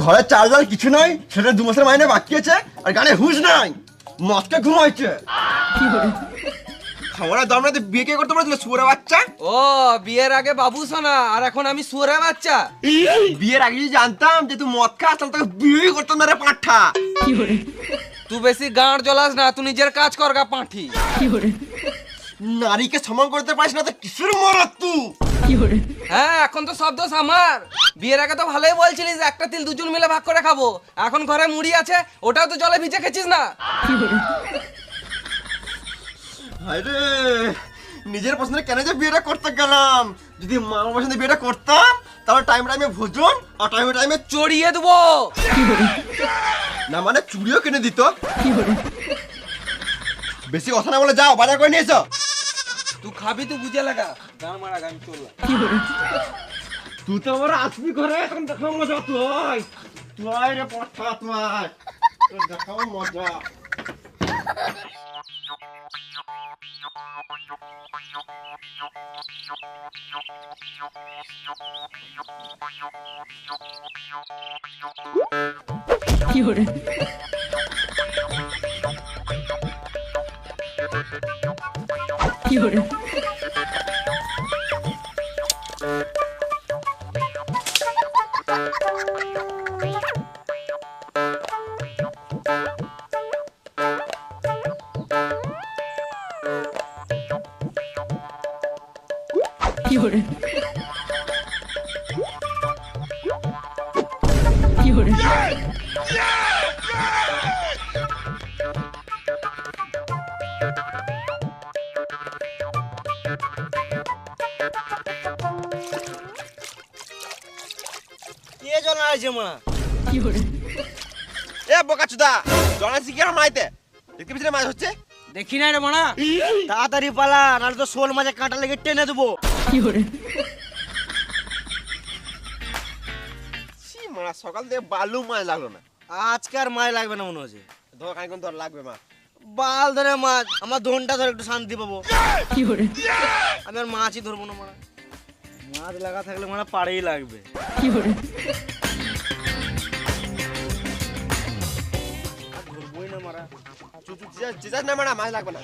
ঘরে চাল ডাল কিছু নাই, সেটা 2 মাসের মাইনে বাকি আছে, আর গানে হুঁশ নাই, মদকে ঘুমাইছে। খাবারের দাম না বিয়ে কে করতে পারছিল শুয়োরের বাচ্চা? ও বিয়ের আগে বাবু সোনা, আর এখন আমি শুয়োরের বাচ্চা। বিয়ের আগে যদি জানতাম যে তুই মদ খাস তাহলে তোকে বিয়ে করতাম না রে পাঁঠা। তুই বেশি গাঁড় জ্বলাস না, তুই নিজের কাজ কর গা পাঁঠি। নারীকে সম্মান করতে পারিস না তো কিসের মরদ তুই? হ্যাঁ এখন তো সব দোষ আমার। বিয়ের আগে তো ভালোই বলছিলিস একটা তিল দুজন মিলে ভাগ করে খাবো, এখন ঘরে মুড়ি আছে ওটাও তো জলে ভিজে খেছিস না। আরে নিজের পছন্দে কেন যে বিয়েটা করতে গেলাম? যদি মামার পছন্দে বিয়েটা করতাম তাহলে টাইম টাইমে ভোজন আর টাইমে টাইমে চড়িয়ে দেবো। না মানে চুড়িও কিনে দিত। বেশি কথা না বলে যাও বাজার করে নিয়ে এসো। তুই খাবি তুই বুঝে লাগা, গান মারা গান চললা। তুই তো আমার আসবি ঘরে, এখন দেখাও মজা। তুই তুই রে পাঠা, তুই দেখাও মজা। কে জন আইছে মা? এ বোকাচুদা, জনাসি কি আর মাইতে দেখতে পিছনে মাছ হচ্ছে? দেখি নাই রে মানা, তাড়াতাড়ি পালা নাহলে তো শোল মাঝে কাঁটা লেগে টেনে দেবো। ছি মারা, সকাল থেকে বালু মাছ লাগলো না। আজকে আর মাছ লাগবে না মনে হচ্ছে। ধর খানিকক্ষণ ধর লাগবে মা। বাল ধরে মাছ, আমার ধনটা ধরে একটু শান্তি পাবো। আমি আর মাছই ধরবো না মারা, মাছ লাগা থাকলে মারা পাড়েই লাগবে। আর ধরবোই না মারা। চুচু জিজাস না মারা, মাছ লাগবে না।